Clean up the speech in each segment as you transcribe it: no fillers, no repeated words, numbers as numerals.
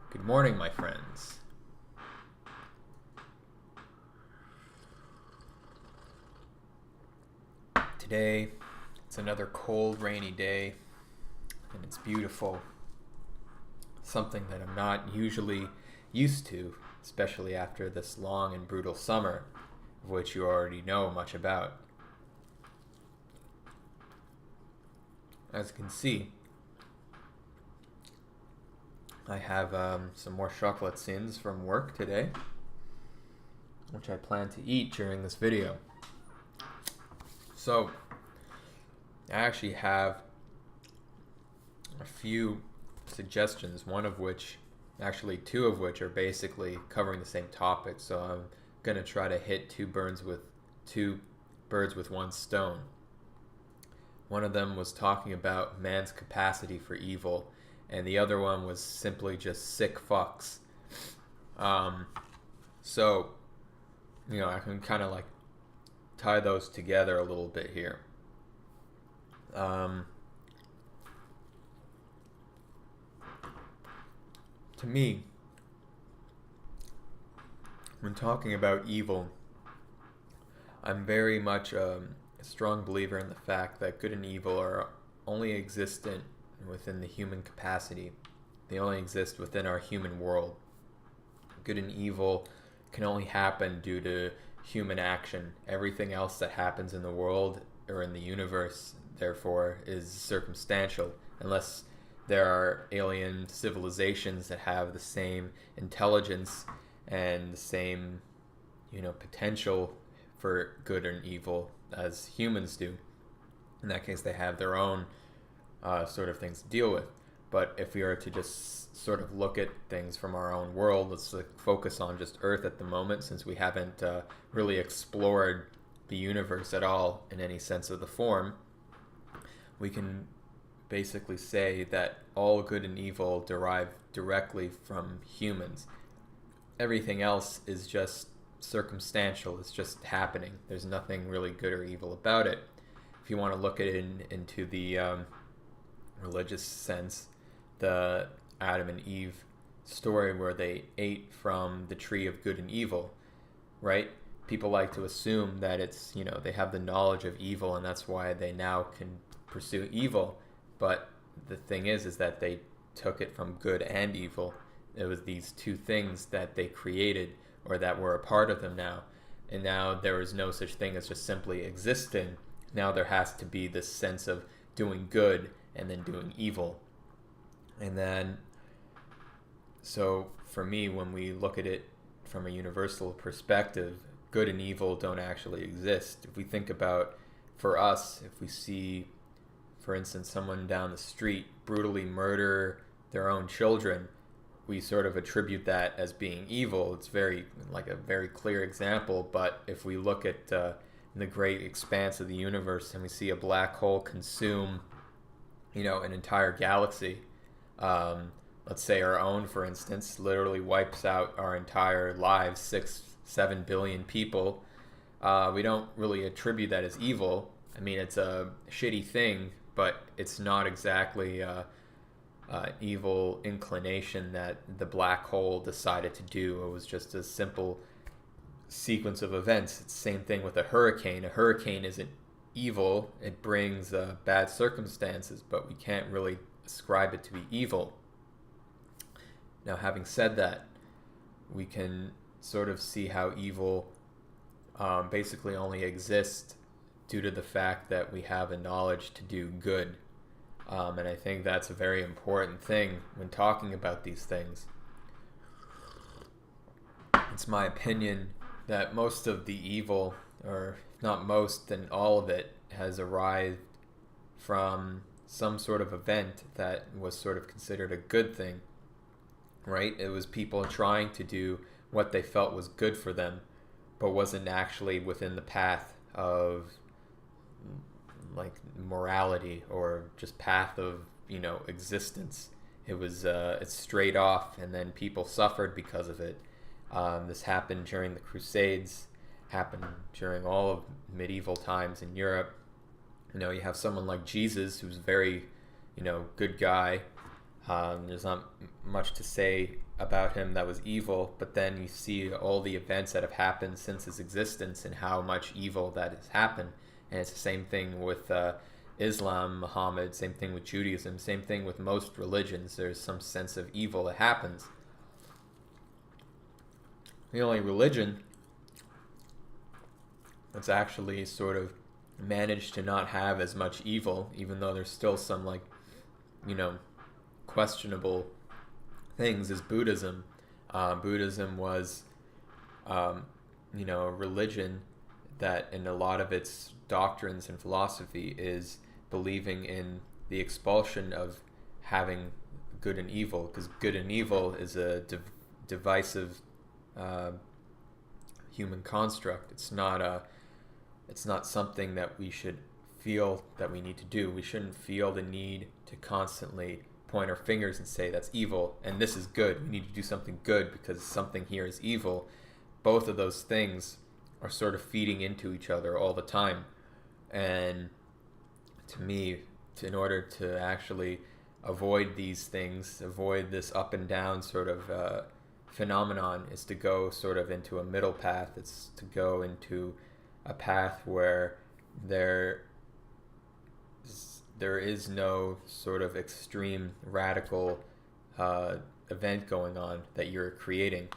Good morning, my friends. Today, it's another cold, rainy day, and it's beautiful. Something that I'm not usually used to, especially after this long and brutal summer, of which you already know much about. As you can see, I have some more chocolate sins from work today, which I plan to eat during this video. So, I actually have a few suggestions, actually two of which are basically covering the same topic. So I'm gonna try to hit two birds with one stone. One of them was talking about man's capacity for evil, and the other one was simply just sick fucks. So, I can kind of like tie those together a little bit here. To me, when talking about evil, I'm very much a strong believer in the fact that good and evil are only existent within the human capacity. They only exist within our human world. Good and evil can only happen due to human action. Everything else that happens in the world or in the universe, therefore, is circumstantial, unless there are alien civilizations that have the same intelligence and the same, potential for good and evil as humans do. In that case, they have their own sort of things to deal with. But if we are to just sort of look at things from our own world, let's focus on just Earth at the moment, since we haven't really explored the universe at all in any sense of the form. We can basically say that all good and evil derive directly from humans. Everything else is just circumstantial. It's just happening. There's nothing really good or evil about it. If you want to look at it into the religious sense, the Adam and Eve story where they ate from the tree of good and evil, right? People like to assume that it's, they have the knowledge of evil and that's why they now can pursue evil. But the thing is that they took it from good and evil. It was these two things that they created or that were a part of them now. And now there is no such thing as just simply existing. Now there has to be this sense of doing good and then doing evil. And then, so for me, when we look at it from a universal perspective, good and evil don't actually exist. If we think about, for us, if we see, for instance, someone down the street brutally murder their own children, we sort of attribute that as being evil. It's a very clear example. But if we look at the great expanse of the universe and we see a black hole consume, an entire galaxy, let's say our own, for instance, literally wipes out our entire lives, 6-7 billion people, we don't really attribute that as evil. I mean, it's a shitty thing, but it's not exactly evil inclination that the black hole decided to do. It was just a simple sequence of events. It's the same thing with a hurricane. A hurricane isn't evil. It brings bad circumstances, but we can't really ascribe it to be evil. Now, having said that, we can sort of see how evil basically only exists due to the fact that we have a knowledge to do good. And I think that's a very important thing when talking about these things. It's my opinion that most of the evil, or if not most, then all of it, has arrived from some sort of event that was sort of considered a good thing, right? It was people trying to do what they felt was good for them, but wasn't actually within the path of like morality or just path of existence. It was it's straight off, and then people suffered because of it. This happened during the Crusades, happened during all of medieval times in Europe. You have someone like Jesus, who's very good guy, There's not much to say about him that was evil, but then you see all the events that have happened since his existence and how much evil that has happened. And it's the same thing with Islam, Muhammad, same thing with Judaism, same thing with most religions. There's some sense of evil that happens. The only religion that's actually sort of managed to not have as much evil, even though there's still some, like, questionable things, is Buddhism. Buddhism was, a religion that, in a lot of its doctrines and philosophy, is believing in the expulsion of having good and evil, because good and evil is a divisive human construct. It's not something that we should feel that we need to do. We shouldn't feel the need to constantly point our fingers and say that's evil and this is good. We need to do something good because something here is evil. Both of those things are sort of feeding into each other all the time. And to me, in order to actually avoid these things, avoid this up and down sort of phenomenon, is to go sort of into a middle path. It's to go into a path where there is no sort of extreme radical event going on that you're creating.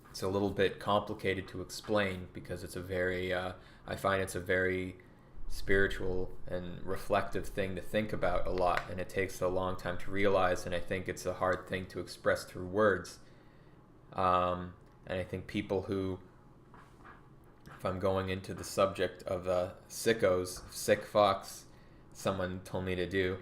It's a little bit complicated to explain because it's a very I find it's a very spiritual and reflective thing to think about a lot, and it takes a long time to realize, and I think it's a hard thing to express through words. And I think people who, if I'm going into the subject of sickos, sick fucks, someone told me to do,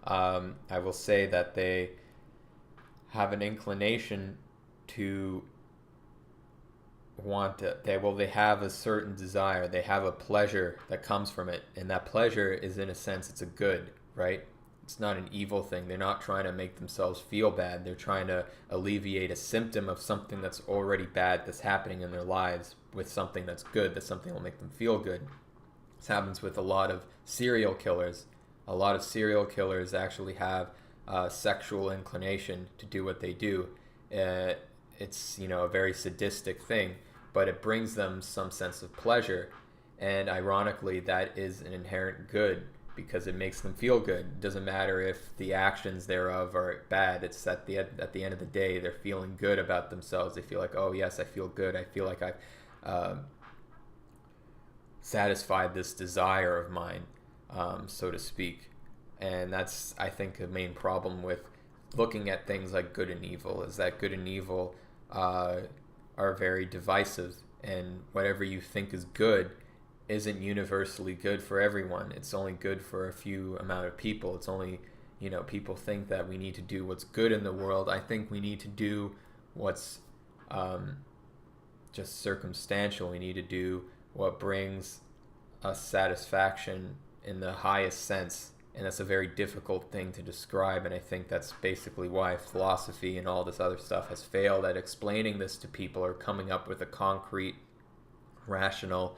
I will say that they have an inclination to want to, they have a certain desire, they have a pleasure that comes from it, and that pleasure is, in a sense, it's a good, right? It's not an evil thing. They're not trying to make themselves feel bad. They're trying to alleviate a symptom of something that's already bad that's happening in their lives with something that's good, that something will make them feel good. This happens with a lot of serial killers. A lot of serial killers actually have sexual inclination to do what they do. It's, a very sadistic thing, but it brings them some sense of pleasure. And ironically, that is an inherent good because it makes them feel good. It doesn't matter if the actions thereof are bad. It's at the end of the day, they're feeling good about themselves. They feel like, oh yes, I feel good. I feel like I've satisfied this desire of mine, so to speak. And that's, I think, the main problem with looking at things like good and evil, is that good and evil are very divisive, and whatever you think is good isn't universally good for everyone. It's only good for a few amount of people. It's only, people think that we need to do what's good in the world. I think we need to do what's just circumstantial. We need to do what brings us satisfaction in the highest sense. And that's a very difficult thing to describe, and I think that's basically why philosophy and all this other stuff has failed at explaining this to people, or coming up with a concrete, rational,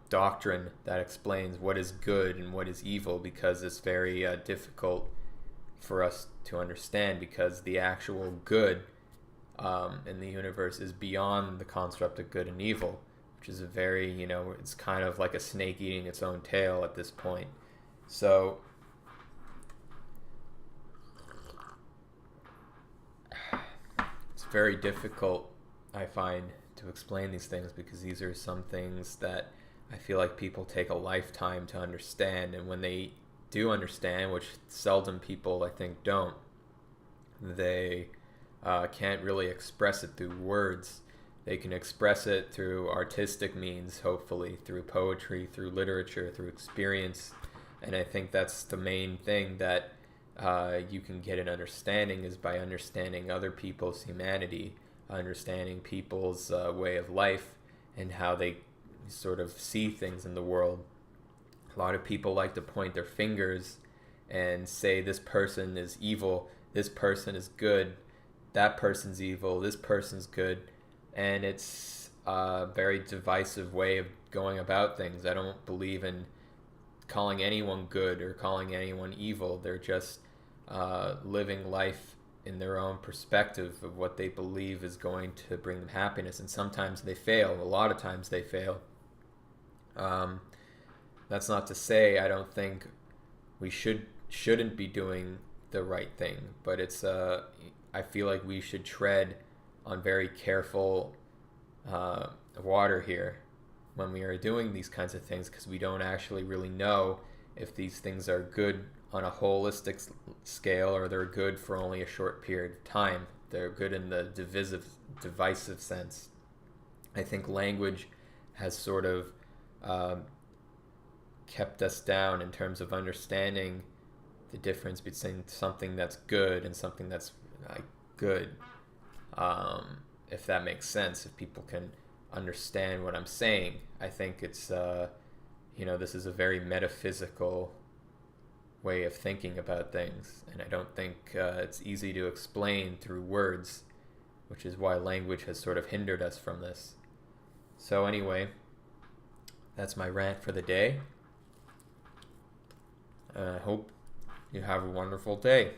doctrine that explains what is good and what is evil, because it's very difficult for us to understand, because the actual good in the universe is beyond the construct of good and evil, which is a very, it's kind of like a snake eating its own tail at this point. So it's very difficult, I find, to explain these things, because these are some things that I feel like people take a lifetime to understand, and when they do understand, which seldom people, I think, don't, they can't really express it through words. They can express it through artistic means, hopefully, through poetry, through literature, through experience. And I think that's the main thing that you can get an understanding, is by understanding other people's humanity, understanding people's way of life, and how they sort of see things in the world. A lot of people like to point their fingers and say this person is evil, this person is good, that person's evil, this person's good. And it's a very divisive way of going about things. I don't believe in calling anyone good or calling anyone evil. They're just living life in their own perspective of what they believe is going to bring them happiness. And sometimes they fail. A lot of times they fail. That's not to say I don't think we shouldn't be doing the right thing, but it's I feel like we should tread on very careful water here when we are doing these kinds of things, because we don't actually really know if these things are good on a holistic scale or they're good for only a short period of time. They're good in the divisive sense. I think language has sort of kept us down in terms of understanding the difference between something that's good and something that's good. If that makes sense, if people can understand what I'm saying, I think it's this is a very metaphysical way of thinking about things, and I don't think it's easy to explain through words, which is why language has sort of hindered us from this. So anyway, that's my rant for the day. I hope you have a wonderful day.